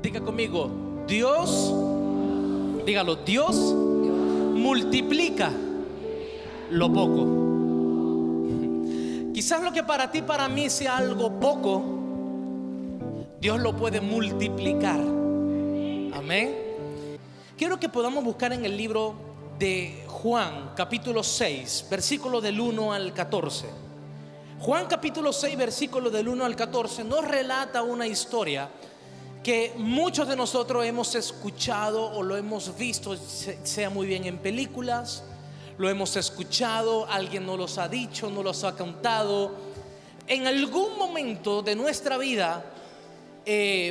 Diga conmigo, Dios, dígalo, Dios multiplica lo poco. Quizás lo que para ti, para mí sea algo poco, Dios lo puede multiplicar. Amén. Quiero que podamos buscar en el libro de Juan, capítulo 6, versículo del 1 al 14. Juan capítulo 6, versículo del 1 al 14 nos relata una historia que muchos de nosotros hemos escuchado o lo hemos visto, sea muy bien en películas, lo hemos escuchado, alguien nos los ha dicho, nos los ha contado. En algún momento de nuestra vida,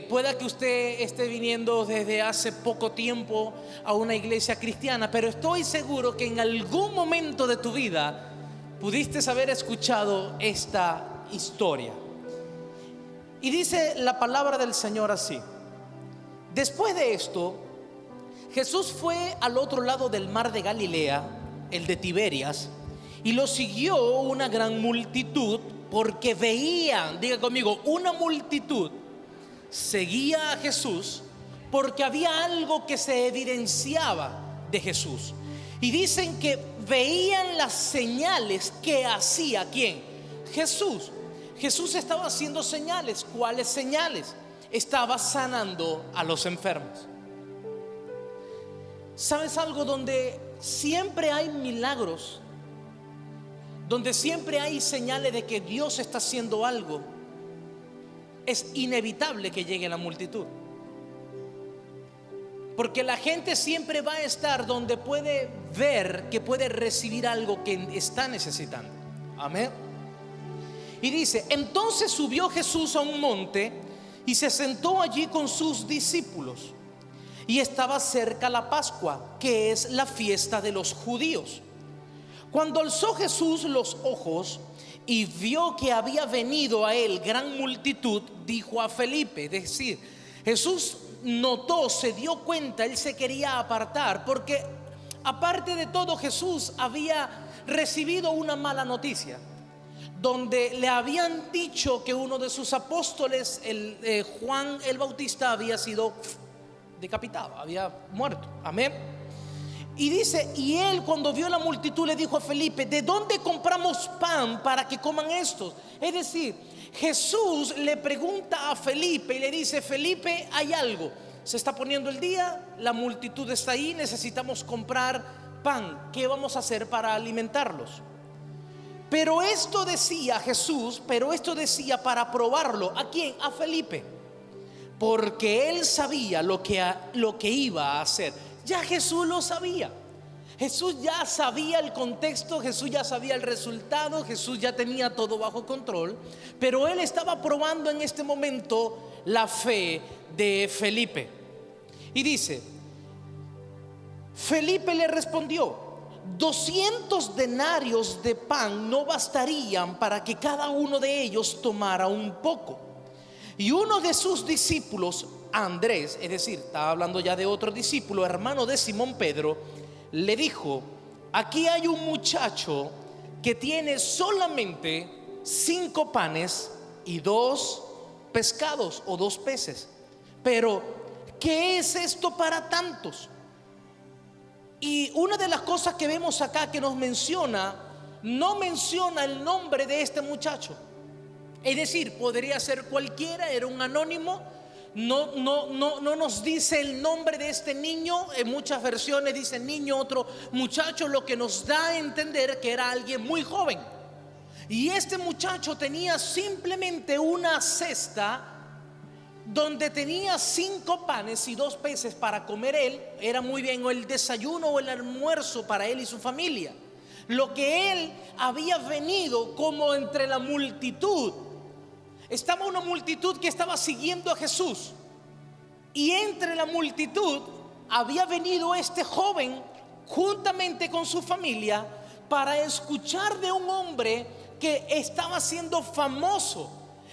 pueda que usted esté viniendo desde hace poco tiempo a una iglesia cristiana, pero estoy seguro que en algún momento de tu vida pudiste haber escuchado esta historia. Y dice la palabra del Señor así: después de esto, Jesús fue al otro lado del mar de Galilea, el de Tiberias, y lo siguió una gran multitud, porque veían, diga conmigo, una multitud seguía a Jesús porque había algo que se evidenciaba de Jesús. Y dicen que veían las señales que hacía ¿quién? Jesús. Jesús estaba haciendo señales. ¿Cuáles señales? Estaba sanando a los enfermos. ¿Sabes algo? Donde siempre hay milagros, donde siempre hay señales de que Dios está haciendo algo, es inevitable que llegue la multitud, porque la gente siempre va a estar donde puede ver que puede recibir algo que está necesitando. Amén. Y dice: entonces subió Jesús a un monte y se sentó allí con sus discípulos. Y estaba cerca la Pascua, que es la fiesta de los judíos. Cuando alzó Jesús los ojos y vio que había venido a él gran multitud, dijo a Felipe, es decir, Jesús notó, se dio cuenta, él se quería apartar, porque aparte de todo Jesús había recibido una mala noticia, donde le habían dicho que uno de sus apóstoles, Juan el Bautista, había sido decapitado, había muerto. Amén. Y dice, y él cuando vio la multitud le dijo a Felipe: ¿de dónde compramos pan para que coman estos? Es decir, Jesús le pregunta a Felipe y le dice: Felipe, hay algo, se está poniendo el día, la multitud está ahí, necesitamos comprar pan, ¿qué vamos a hacer para alimentarlos? Pero esto decía Jesús, pero esto decía para probarlo. ¿A quién? A Felipe, porque él sabía lo que iba a hacer. Ya Jesús lo sabía. Jesús ya sabía el contexto, Jesús ya sabía el resultado, Jesús ya tenía todo bajo control, pero él estaba probando en este momento la fe de Felipe. Y dice: Felipe le respondió: 200 denarios de pan no bastarían para que cada uno de ellos tomara un poco. Y uno de sus discípulos, Andrés, es decir, estaba hablando ya de otro discípulo, hermano de Simón Pedro, le dijo: aquí hay un muchacho que tiene solamente 5 panes y 2 pescados o 2 peces, pero ¿qué es esto para tantos? Y una de las cosas que vemos acá que nos menciona, no menciona el nombre de este muchacho. Es decir, podría ser cualquiera, era un anónimo. No nos dice el nombre de este niño. En muchas versiones dice niño, otro muchacho, lo que nos da a entender que era alguien muy joven. Y este muchacho tenía simplemente una cesta donde tenía 5 panes y 2 peces para comer él. Era muy bien o el desayuno o el almuerzo para él y su familia. Lo que él había venido como entre la multitud. Estaba una multitud que estaba siguiendo a Jesús, y entre la multitud había venido este joven juntamente con su familia para escuchar de un hombre que estaba siendo famoso.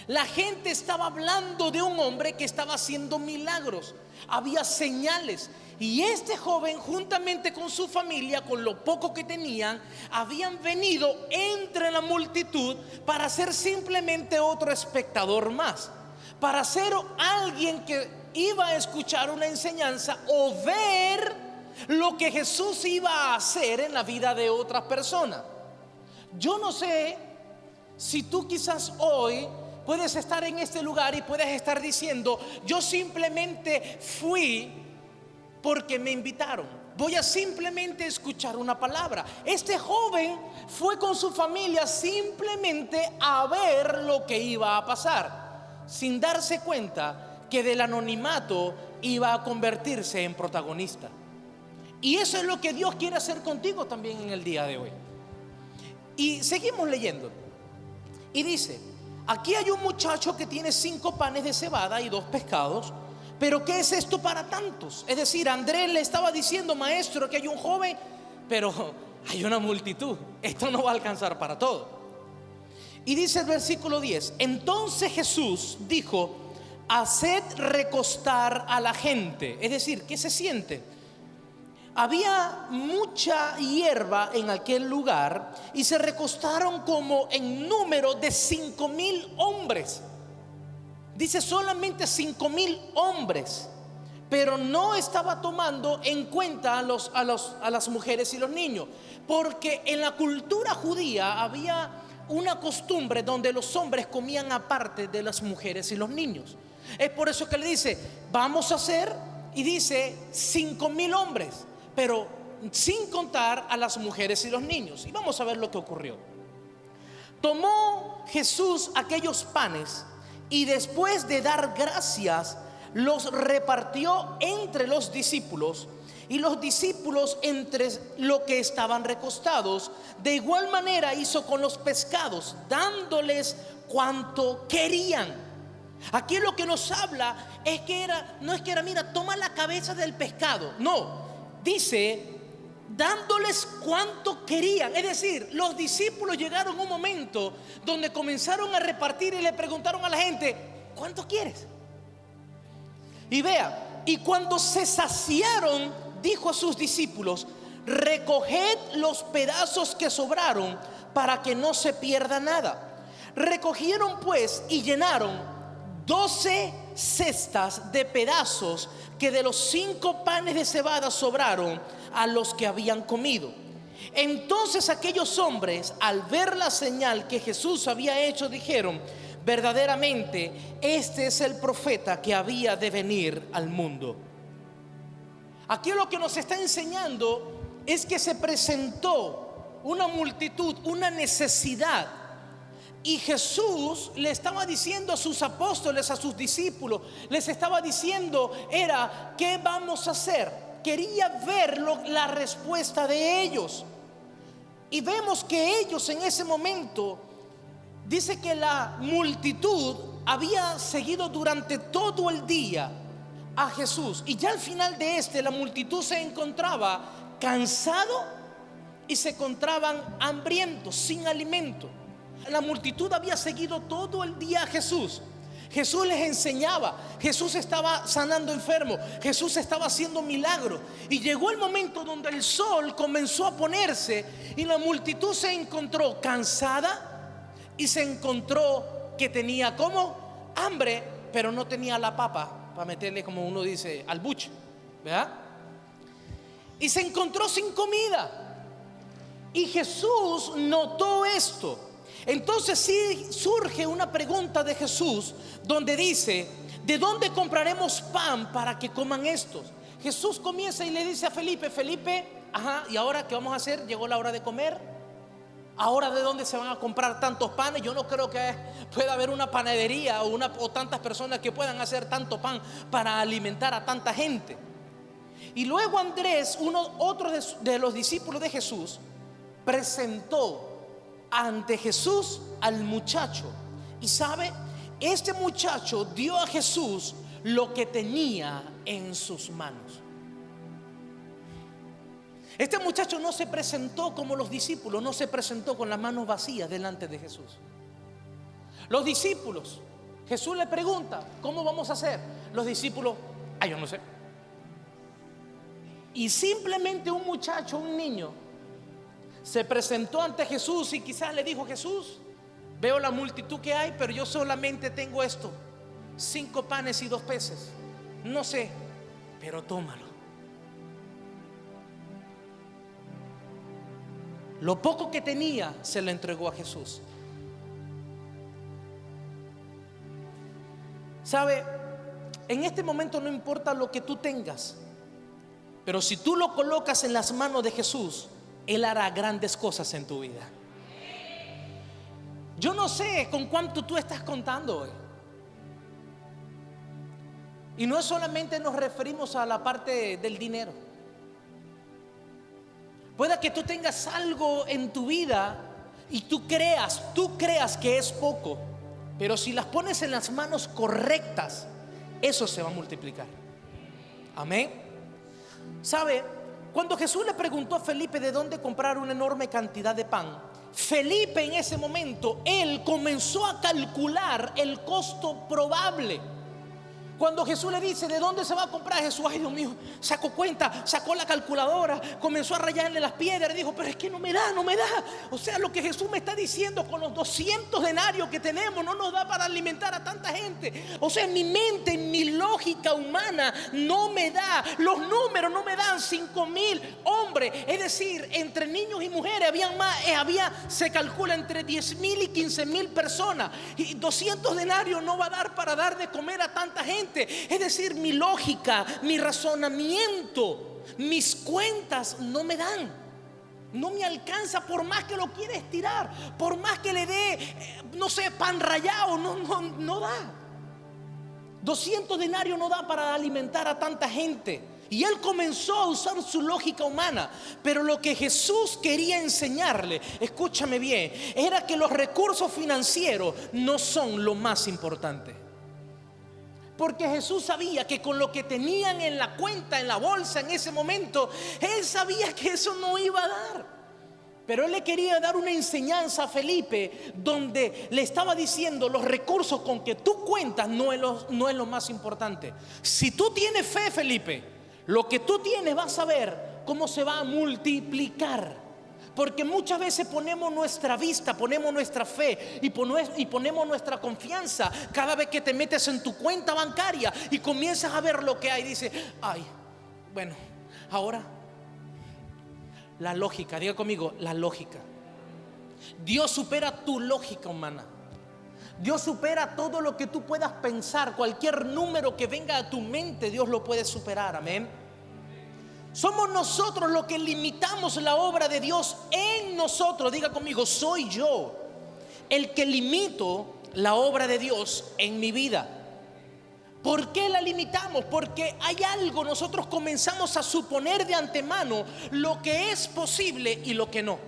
La gente estaba hablando de un hombre que estaba haciendo milagros, había señales. Y este joven juntamente con su familia, con lo poco que tenían, habían venido entre la multitud para ser simplemente otro espectador más, para ser alguien que iba a escuchar una enseñanza o ver lo que Jesús iba a hacer en la vida de otras personas. Yo no sé si tú quizás hoy puedes estar en este lugar y puedes estar diciendo: yo simplemente fui porque me invitaron, voy a simplemente escuchar una palabra. Este joven fue con su familia simplemente a ver lo que iba a pasar, sin darse cuenta que del anonimato iba a convertirse en protagonista. Y eso es lo que Dios quiere hacer contigo también en el día de hoy. Y seguimos leyendo. Y dice: aquí hay un muchacho que tiene 5 panes de cebada y 2 pescados. Pero ¿qué es esto para tantos? Es decir, Andrés le estaba diciendo: maestro, que hay un joven, pero hay una multitud, esto no va a alcanzar para todo. Y dice el versículo 10: entonces Jesús dijo: haced recostar a la gente. Es decir, ¿qué se siente? Había mucha hierba en aquel lugar y se recostaron como en número de 5,000 hombres. Dice solamente 5,000 hombres, pero no estaba tomando en cuenta a las mujeres y los niños, porque en la cultura judía había una costumbre donde los hombres comían aparte de las mujeres y los niños. Es por eso que le dice: vamos a hacer, y dice 5,000 hombres, pero sin contar a las mujeres y los niños. Y vamos a ver lo que ocurrió. Tomó Jesús aquellos panes y después de dar gracias los repartió entre los discípulos, y los discípulos entre los que estaban recostados. De igual manera hizo con los pescados, dándoles cuanto querían. Aquí lo que nos habla es que no es que era: mira, toma la cabeza del pescado. No, dice dándoles cuanto querían. Es decir, los discípulos llegaron a un momento donde comenzaron a repartir y le preguntaron a la gente: ¿cuánto quieres? Y vea, y cuando se saciaron, dijo a sus discípulos: recoged los pedazos que sobraron para que no se pierda nada. Recogieron pues y llenaron 12 cestas de pedazos que de los 5 panes de cebada sobraron a los que habían comido. Entonces aquellos hombres, al ver la señal que Jesús había hecho, dijeron: verdaderamente este es el profeta que había de venir al mundo. Aquí lo que nos está enseñando es que se presentó una multitud, una necesidad, y Jesús le estaba diciendo a sus apóstoles, a sus discípulos, les estaba diciendo: ¿qué vamos a hacer? Quería ver la respuesta de ellos. Y vemos que ellos en ese momento, dice que la multitud había seguido durante todo el día a Jesús, y ya al final de la multitud se encontraba cansado y se encontraban hambrientos, sin alimento. La multitud había seguido todo el día a Jesús. Jesús les enseñaba, Jesús estaba sanando enfermos, Jesús estaba haciendo milagros. Y llegó el momento donde el sol comenzó a ponerse y la multitud se encontró cansada y se encontró que tenía como hambre, pero no tenía la papa para meterle, como uno dice, al buche, ¿verdad? Y se encontró sin comida. Y Jesús notó esto. Entonces sí surge una pregunta de Jesús, donde dice: ¿de dónde compraremos pan para que coman estos? Jesús comienza y le dice a Felipe: Felipe, ¿y ahora qué vamos a hacer? Llegó la hora de comer. ¿Ahora de dónde se van a comprar tantos panes? Yo no creo que pueda haber una panadería o tantas personas que puedan hacer tanto pan para alimentar a tanta gente. Y luego Andrés, otro de los discípulos de Jesús, presentó ante Jesús al muchacho. Y sabe, este muchacho dio a Jesús lo que tenía en sus manos. Este muchacho no se presentó como los discípulos, no se presentó con las manos vacías delante de Jesús. Los discípulos, Jesús le pregunta: ¿cómo vamos a hacer? Los discípulos: yo no sé. Y simplemente un muchacho, un niño, se presentó ante Jesús y quizás le dijo: Jesús, veo la multitud que hay, pero yo solamente tengo esto. 5 panes y 2 peces. No sé, pero tómalo. Lo poco que tenía se lo entregó a Jesús. ¿Sabe? En este momento no importa lo que tú tengas, pero si tú lo colocas en las manos de Jesús, Él hará grandes cosas en tu vida. Yo no sé con cuánto tú estás contando hoy. Y no solamente nos referimos a la parte del dinero. Puede que tú tengas algo en tu vida y tú creas que es poco, pero si las pones en las manos correctas, eso se va a multiplicar. Amén. ¿Sabe? Cuando Jesús le preguntó a Felipe de dónde comprar una enorme cantidad de pan, Felipe en ese momento, él comenzó a calcular el costo probable. Cuando Jesús le dice ¿de dónde se va a comprar? Jesús, ay Dios mío, sacó cuenta, sacó la calculadora, comenzó a rayarle las piedras y dijo, pero es que no me da. O sea, lo que Jesús me está diciendo, con los 200 denarios que tenemos no nos da para alimentar a tanta gente. O sea, en mi mente, en mi lógica humana no me da. Los números no me dan. 5,000 hombres, es decir, entre niños y mujeres se calcula entre 10,000 y 15,000 personas, y 200 denarios no va a dar para dar de comer a tanta gente. Es decir, mi lógica, mi razonamiento, mis cuentas no me dan, no me alcanza. Por más que lo quiera estirar, por más que le dé, no sé, pan rallado, no da. 200 denarios no da para alimentar a tanta gente. Y él comenzó a usar su lógica humana. Pero lo que Jesús quería enseñarle, escúchame bien, era que los recursos financieros no son lo más importante. Porque Jesús sabía que con lo que tenían en la cuenta, en la bolsa en ese momento, él sabía que eso no iba a dar. Pero él le quería dar una enseñanza a Felipe, donde le estaba diciendo: los recursos con que tú cuentas no es lo más importante. Si tú tienes fe, Felipe, lo que tú tienes vas a ver cómo se va a multiplicar. Porque muchas veces ponemos nuestra vista, ponemos nuestra fe y ponemos nuestra confianza cada vez que te metes en tu cuenta bancaria y comienzas a ver lo que hay. Dice, ay, bueno, ahora la lógica, diga conmigo, la lógica. Dios supera tu lógica humana. Dios supera todo lo que tú puedas pensar. Cualquier número que venga a tu mente, Dios lo puede superar, amén. Somos nosotros los que limitamos la obra de Dios en nosotros. Diga conmigo, soy yo el que limito la obra de Dios en mi vida. ¿Por qué la limitamos? Porque hay algo, nosotros comenzamos a suponer de antemano lo que es posible y lo que no.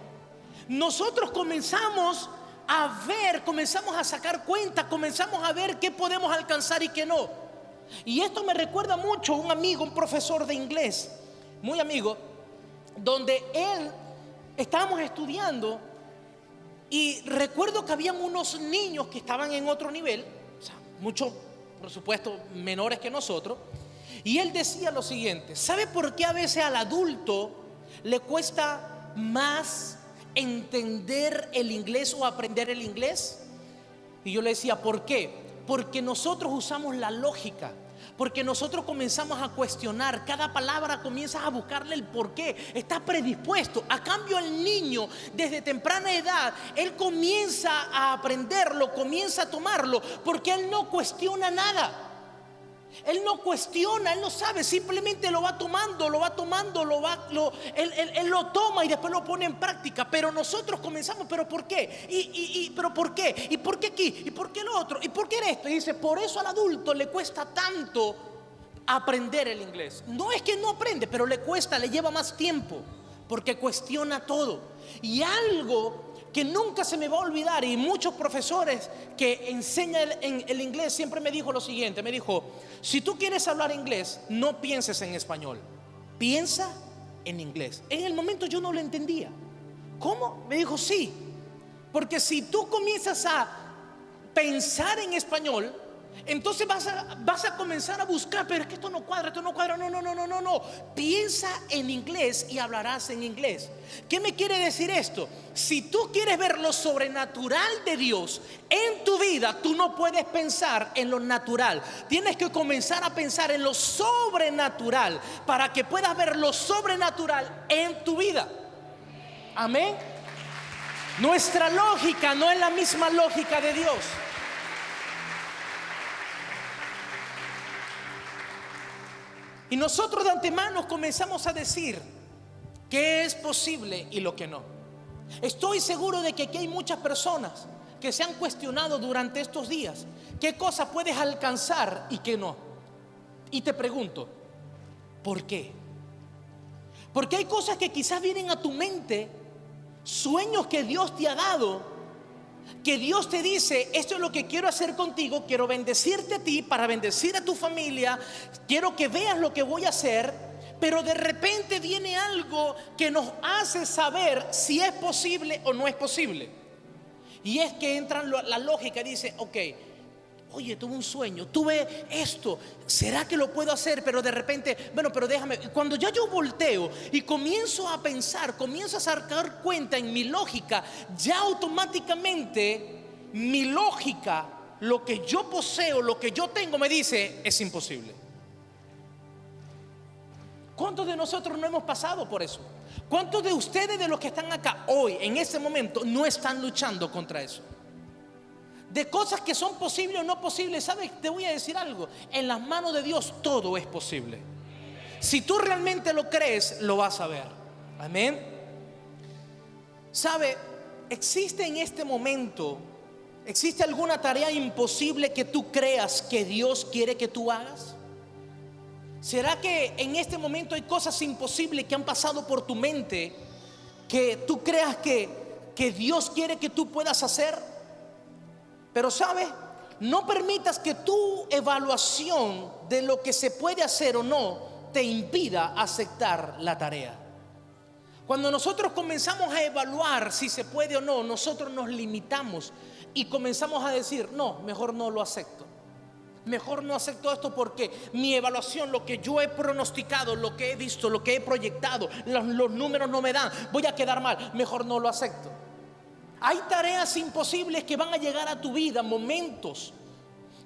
Nosotros comenzamos a ver, comenzamos a sacar cuenta, comenzamos a ver qué podemos alcanzar y qué no. Y esto me recuerda mucho a un amigo, un profesor de inglés, muy amigo, donde estábamos estudiando y recuerdo que habían unos niños que estaban en otro nivel, o sea, mucho, por supuesto, menores que nosotros, y él decía lo siguiente: ¿sabe por qué a veces al adulto le cuesta más entender el inglés o aprender el inglés? Y yo le decía, ¿por qué? Porque nosotros usamos la lógica. Porque nosotros comenzamos a cuestionar cada palabra, comienzas a buscarle el porqué, está predispuesto. A cambio, el niño desde temprana edad, él comienza a aprenderlo, comienza a tomarlo, porque él no cuestiona nada. Él no cuestiona, él no sabe, simplemente lo va tomando, él lo toma y después lo pone en práctica. Pero nosotros comenzamos, ¿pero por qué? ¿Pero por qué? ¿Y por qué aquí? ¿Y por qué lo otro? ¿Y por qué esto? Y dice, por eso al adulto le cuesta tanto aprender el inglés. No es que no aprende, pero le cuesta, le lleva más tiempo, porque cuestiona todo. Y algo que nunca se me va a olvidar, y muchos profesores que enseñan el inglés siempre me dijo lo siguiente, me dijo: si tú quieres hablar inglés, no pienses en español, piensa en inglés. En el momento yo no lo entendía. ¿Cómo? Me dijo, sí, porque si tú comienzas a pensar en español, Entonces vas a comenzar a buscar, pero es que esto no cuadra, esto no cuadra. No, no, no, no, no, no. Piensa en inglés y hablarás en inglés. ¿Qué me quiere decir esto? Si tú quieres ver lo sobrenatural de Dios en tu vida, tú no puedes pensar en lo natural. Tienes que comenzar a pensar en lo sobrenatural para que puedas ver lo sobrenatural en tu vida. Amén. Nuestra lógica no es la misma lógica de Dios. Y nosotros de antemano comenzamos a decir qué es posible y lo que no. Estoy seguro de que aquí hay muchas personas que se han cuestionado durante estos días qué cosa puedes alcanzar y qué no. Y te pregunto, ¿por qué? Porque hay cosas que quizás vienen a tu mente, sueños que Dios te ha dado, que Dios te dice: esto es lo que quiero hacer contigo, quiero bendecirte a ti para bendecir a tu familia, quiero que veas lo que voy a hacer. Pero de repente viene algo que nos hace saber si es posible o no es posible. Y es que entra la lógica y dice: ok, oye, tuve un sueño, tuve esto, ¿será que lo puedo hacer? Pero de repente, bueno, pero déjame. Cuando ya yo volteo y comienzo a pensar, comienzo a sacar cuenta en mi lógica, ya automáticamente mi lógica, lo que yo poseo, lo que yo tengo, me dice: es imposible. ¿Cuántos de nosotros no hemos pasado por eso? ¿Cuántos de ustedes, de los que están acá hoy, en este momento, no están luchando contra eso? De cosas que son posibles o no posibles. ¿Sabes? Te voy a decir algo: en las manos de Dios todo es posible. Si tú realmente lo crees, lo vas a ver. Amén. ¿Sabe? ¿Existe en este momento, existe alguna tarea imposible que tú creas que Dios quiere que tú hagas? ¿Será que en este momento hay cosas imposibles que han pasado por tu mente que tú creas que Dios quiere que tú puedas hacer? Pero ¿sabes? No permitas que tu evaluación de lo que se puede hacer o no te impida aceptar la tarea. Cuando nosotros comenzamos a evaluar si se puede o no, nosotros nos limitamos y comenzamos a decir: no, mejor no lo acepto. Mejor no acepto esto porque mi evaluación, lo que yo he pronosticado, lo que he visto, lo que he proyectado, los números no me dan, voy a quedar mal, mejor no lo acepto. Hay tareas imposibles que van a llegar a tu vida, momentos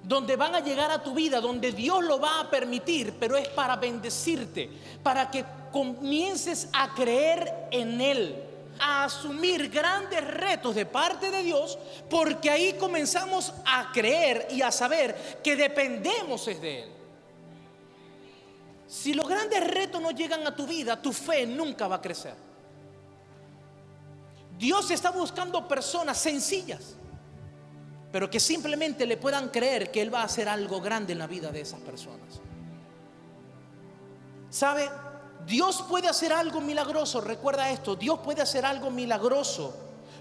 donde van a llegar a tu vida, donde Dios lo va a permitir, pero es para bendecirte, para que comiences a creer en Él, a asumir grandes retos de parte de Dios, porque ahí comenzamos a creer y a saber que dependemos es de Él. Si los grandes retos no llegan a tu vida, tu fe nunca va a crecer. Dios está buscando personas sencillas, pero que simplemente le puedan creer que Él va a hacer algo grande en la vida de esas personas. ¿Sabe? Dios puede hacer algo milagroso. Recuerda esto: Dios puede hacer algo milagroso.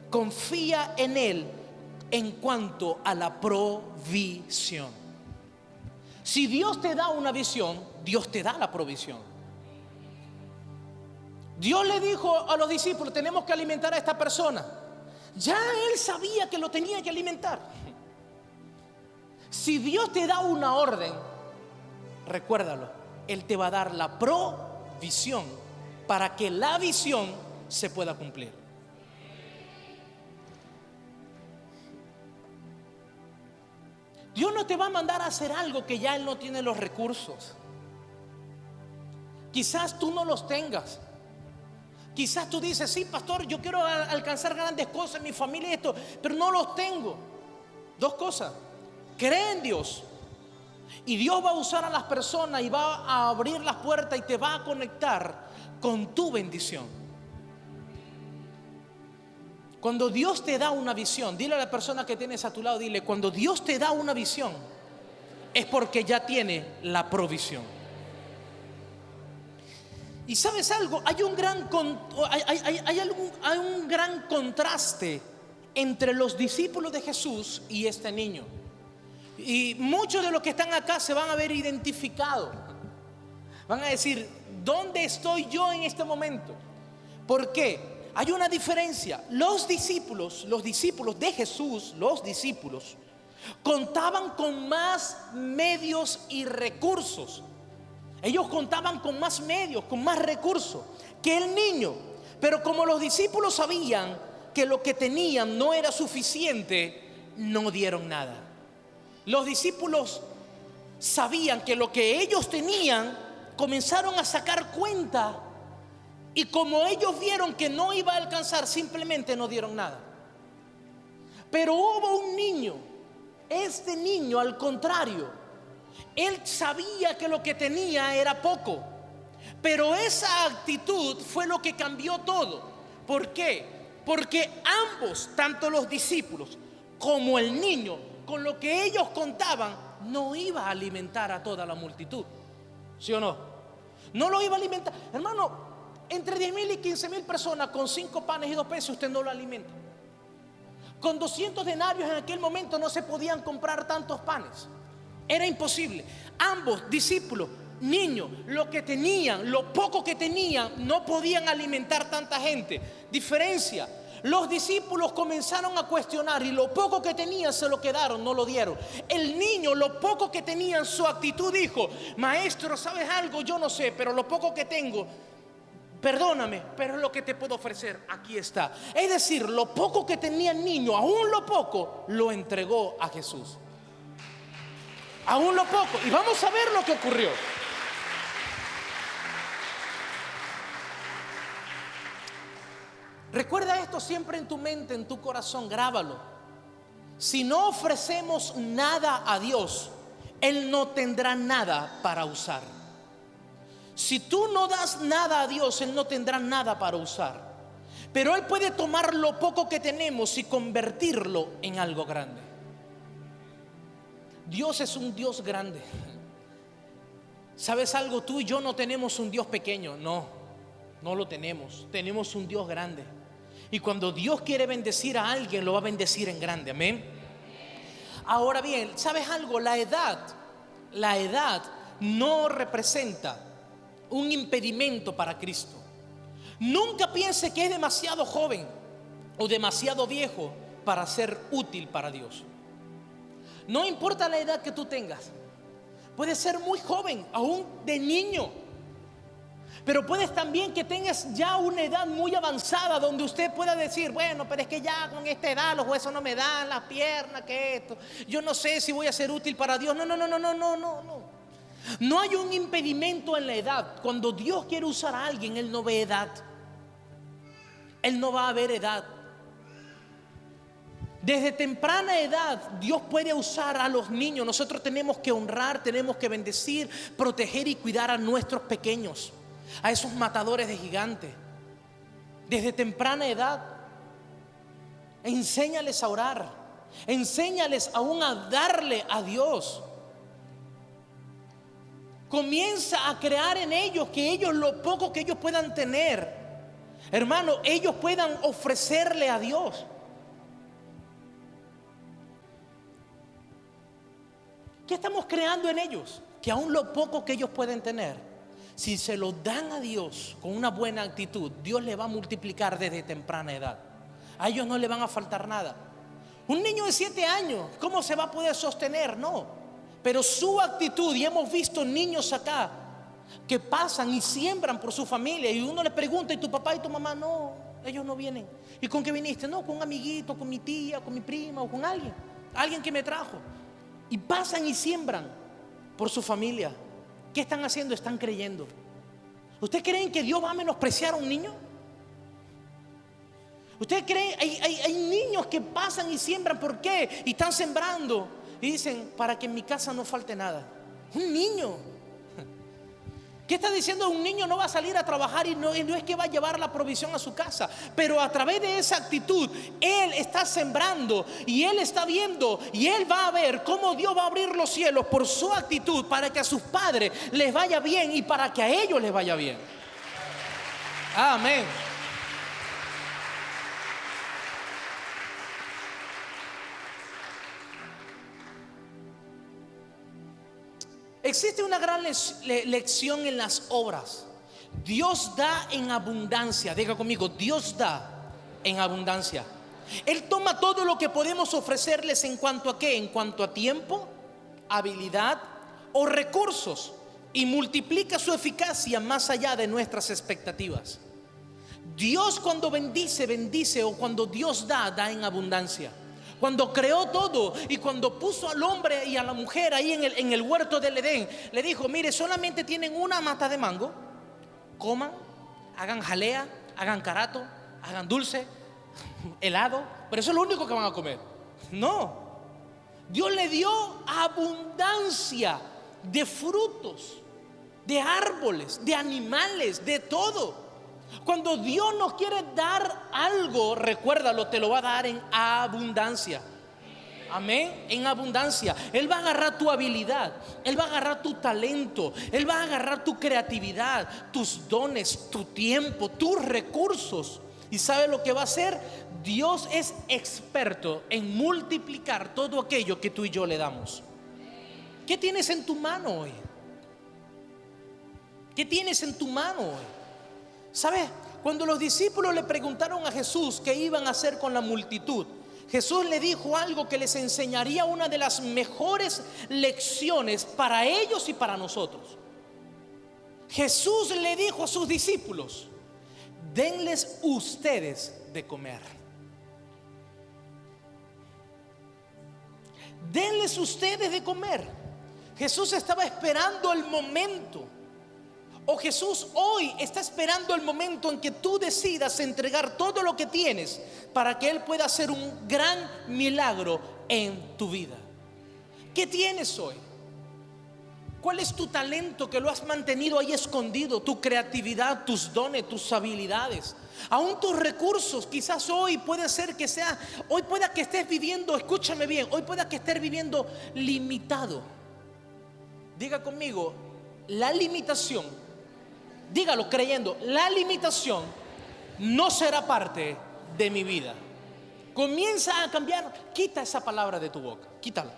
Confía en Él en cuanto a la provisión. Si Dios te da una visión, Dios te da la provisión. Dios le dijo a los discípulos: tenemos que alimentar a esta persona. Ya Él sabía que lo tenía que alimentar. Si Dios te da una orden, recuérdalo, Él te va a dar la provisión para que la visión se pueda cumplir. Dios no te va a mandar a hacer algo que ya Él no tiene los recursos. Quizás tú no los tengas. Quizás tú dices: sí, pastor, yo quiero alcanzar grandes cosas en mi familia y esto, pero no los tengo. Dos cosas: cree en Dios y Dios va a usar a las personas y va a abrir las puertas y te va a conectar con tu bendición. Cuando Dios te da una visión, dile a la persona que tienes a tu lado, dile: cuando Dios te da una visión, es porque ya tiene la provisión. Y ¿sabes algo? Hay un gran contraste entre los discípulos de Jesús y este niño. Y muchos de los que están acá se van a ver identificados. Van a decir: ¿dónde estoy yo en este momento? ¿Por qué? Hay una diferencia. Los discípulos de Jesús, los discípulos, contaban con más medios y recursos. Ellos contaban con más medios, con más recursos que el niño. Pero como los discípulos sabían que lo que tenían no era suficiente, no dieron nada. Los discípulos sabían que lo que ellos tenían, comenzaron a sacar cuenta, y como ellos vieron que no iba a alcanzar, simplemente no dieron nada. Pero hubo un niño, este niño al contrario, él sabía que lo que tenía era poco, pero esa actitud fue lo que cambió todo. ¿Por qué? Porque ambos, tanto los discípulos como el niño, con lo que ellos contaban, no iba a alimentar a toda la multitud. ¿Sí o no? No lo iba a alimentar. Hermano, entre 10,000 y 15,000 personas con 5 panes y 2 peces usted no lo alimenta. Con 200 denarios en aquel momento no se podían comprar tantos panes. Era imposible. Ambos, discípulos, niños, lo que tenían, lo poco que tenían, no podían alimentar tanta gente. Diferencia: los discípulos comenzaron a cuestionar y lo poco que tenían se lo quedaron, no lo dieron. El niño, lo poco que tenía en su actitud, dijo: maestro, ¿sabes algo? Yo no sé, pero lo poco que tengo, perdóname, pero es lo que te puedo ofrecer, aquí está. Es decir, lo poco que tenía el niño, aún lo poco, lo entregó a Jesús. Aún lo poco. Y vamos a ver lo que ocurrió. Recuerda esto siempre en tu mente, en tu corazón, grábalo. Si no ofrecemos nada a Dios, Él no tendrá nada para usar. Si tú no das nada a Dios, Él no tendrá nada para usar. Pero Él puede tomar lo poco que tenemos y convertirlo en algo grande. Dios es un Dios grande. ¿Sabes algo? Tú y yo no tenemos un Dios pequeño. No lo tenemos. Tenemos un Dios grande. Y cuando Dios quiere bendecir a alguien, lo va a bendecir en grande. Amén. Ahora bien, ¿sabes algo? La edad no representa un impedimento para Cristo. Nunca piense que es demasiado joven o demasiado viejo para ser útil para Dios. No importa la edad que tú tengas. Puedes ser muy joven, aún de niño. Pero puedes también que tengas ya una edad muy avanzada, donde usted pueda decir: bueno, pero es que ya con esta edad los huesos no me dan, las piernas, que esto, yo no sé si voy a ser útil para Dios. No. No hay un impedimento en la edad. Cuando Dios quiere usar a alguien, Él no ve edad. Él no va a ver edad. Desde temprana edad Dios puede usar a los niños. Nosotros tenemos que honrar, tenemos que bendecir, proteger y cuidar a nuestros pequeños, a esos matadores de gigantes. Desde temprana edad enséñales a orar, enséñales aún a darle a Dios. Comienza a crear en ellos que ellos, lo poco que ellos puedan tener, hermano, ellos puedan ofrecerle a Dios. ¿Qué estamos creando en ellos? Que aún lo poco que ellos pueden tener, si se lo dan a Dios con una buena actitud, Dios le va a multiplicar desde temprana edad. A ellos no le van a faltar nada. Un niño de 7 años, ¿cómo se va a poder sostener? No. Pero su actitud, y hemos visto niños acá que pasan y siembran por su familia, y uno les pregunta: ¿y tu papá y tu mamá? No, ellos no vienen. ¿Y con qué viniste? No, con un amiguito, con mi tía, con mi prima o con alguien que me trajo. Y pasan y siembran por su familia. ¿Qué están haciendo? Están creyendo. ¿Ustedes creen que Dios va a menospreciar a un niño? ¿Ustedes creen? Hay niños que pasan y siembran. ¿Por qué? Y están sembrando y dicen: para que en mi casa no falte nada. Un niño. ¿Qué está diciendo? Un niño no va a salir a trabajar y no es que va a llevar la provisión a su casa, pero a través de esa actitud él está sembrando y él está viendo, y él va a ver cómo Dios va a abrir los cielos por su actitud, para que a sus padres les vaya bien y para que a ellos les vaya bien. Amén. Existe una gran lección en las obras. Dios da en abundancia. Diga conmigo: Dios da en abundancia. Él toma todo lo que podemos ofrecerles en cuanto a qué, en cuanto a tiempo, habilidad o recursos, y multiplica su eficacia más allá de nuestras expectativas. Dios cuando bendice, bendice, o cuando Dios da en abundancia. Cuando creó todo y cuando puso al hombre y a la mujer ahí en el huerto del Edén, le dijo: mire, solamente tienen una mata de mango, coman, hagan jalea, hagan carato, hagan dulce, helado, pero eso es lo único que van a comer. No, Dios le dio abundancia de frutos, de árboles, de animales, de todo. Cuando Dios nos quiere dar algo, recuérdalo, te lo va a dar en abundancia. Amén, en abundancia. Él va a agarrar tu habilidad, Él va a agarrar tu talento, Él va a agarrar tu creatividad, tus dones, tu tiempo, tus recursos. ¿Y sabe lo que va a hacer? Dios es experto en multiplicar todo aquello que tú y yo le damos. ¿Qué tienes en tu mano hoy? ¿Qué tienes en tu mano hoy? ¿Sabes? Cuando los discípulos le preguntaron a Jesús qué iban a hacer con la multitud, Jesús le dijo algo que les enseñaría una de las mejores lecciones para ellos y para nosotros. Jesús le dijo a sus discípulos: denles ustedes de comer. Denles ustedes de comer. Jesús estaba esperando el momento, o Jesús hoy está esperando el momento en que tú decidas entregar todo lo que tienes para que Él pueda hacer un gran milagro en tu vida. ¿Qué tienes hoy? ¿Cuál es tu talento que lo has mantenido ahí escondido? Tu creatividad, tus dones, tus habilidades, aún tus recursos. Quizás hoy puede ser que sea, hoy pueda que estés viviendo, escúchame bien, hoy pueda que estés viviendo limitado. Diga conmigo, la limitación, dígalo creyendo, la limitación no será parte de mi vida. Comienza a cambiar, quita esa palabra de tu boca, quítala.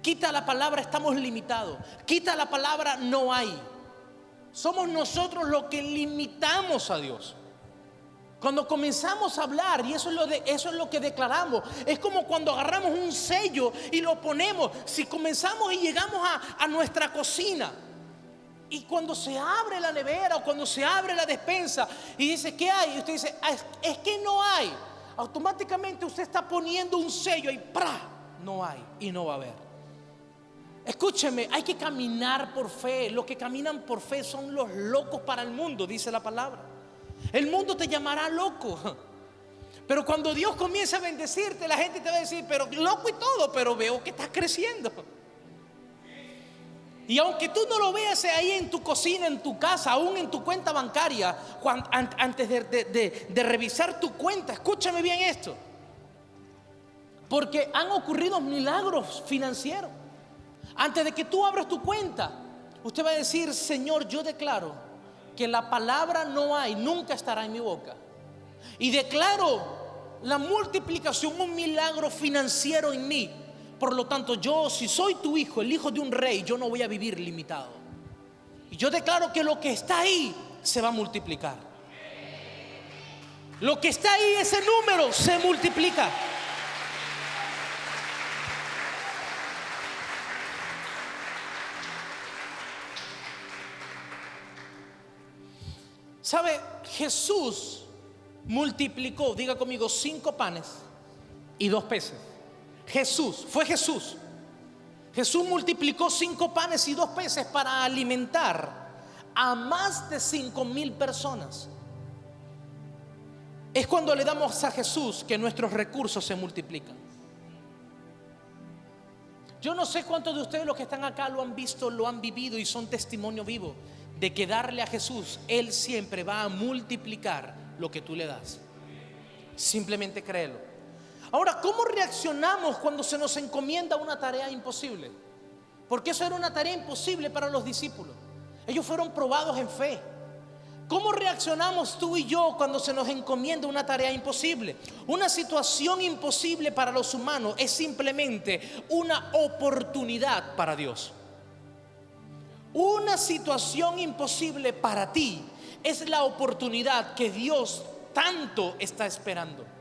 Quita la palabra estamos limitados, quita la palabra no hay. Somos nosotros los que limitamos a Dios. Cuando comenzamos a hablar, y eso es lo que declaramos, es como cuando agarramos un sello y lo ponemos. Si comenzamos y llegamos a nuestra cocina, y cuando se abre la nevera o cuando se abre la despensa y dice ¿qué hay? Y usted dice es que no hay. Automáticamente usted está poniendo un sello y ¡pra! No hay y no va a haber. Escúcheme, hay que caminar por fe. Los que caminan por fe son los locos para el mundo, dice la palabra. El mundo te llamará loco, pero cuando Dios comienza a bendecirte, la gente te va a decir: pero loco y todo, pero veo que estás creciendo. Y aunque tú no lo veas ahí en tu cocina, en tu casa, aún en tu cuenta bancaria, antes de revisar tu cuenta, escúchame bien esto, porque han ocurrido milagros financieros. Antes de que tú abras tu cuenta, usted va a decir: Señor, yo declaro que la palabra no hay, nunca estará en mi boca. Y declaro la multiplicación, un milagro financiero en mí. Por lo tanto, yo, si soy tu hijo, el hijo de un rey, yo no voy a vivir limitado. Y yo declaro que lo que está ahí se va a multiplicar. Lo que está ahí, ese número, se multiplica. ¿Sabe? Jesús multiplicó, diga conmigo, 5 panes y 2 peces. Fue Jesús. Jesús multiplicó 5 panes y 2 peces para alimentar a más de 5,000 personas. Es cuando le damos a Jesús que nuestros recursos se multiplican. Yo no sé cuántos de ustedes, los que están acá, lo han visto, lo han vivido y son testimonio vivo de que darle a Jesús, Él siempre va a multiplicar lo que tú le das. Simplemente créelo. Ahora, ¿cómo reaccionamos cuando se nos encomienda una tarea imposible? Porque eso era una tarea imposible para los discípulos. Ellos fueron probados en fe. ¿Cómo reaccionamos tú y yo cuando se nos encomienda una tarea imposible? Una situación imposible para los humanos es simplemente una oportunidad para Dios. Una situación imposible para ti es la oportunidad que Dios tanto está esperando.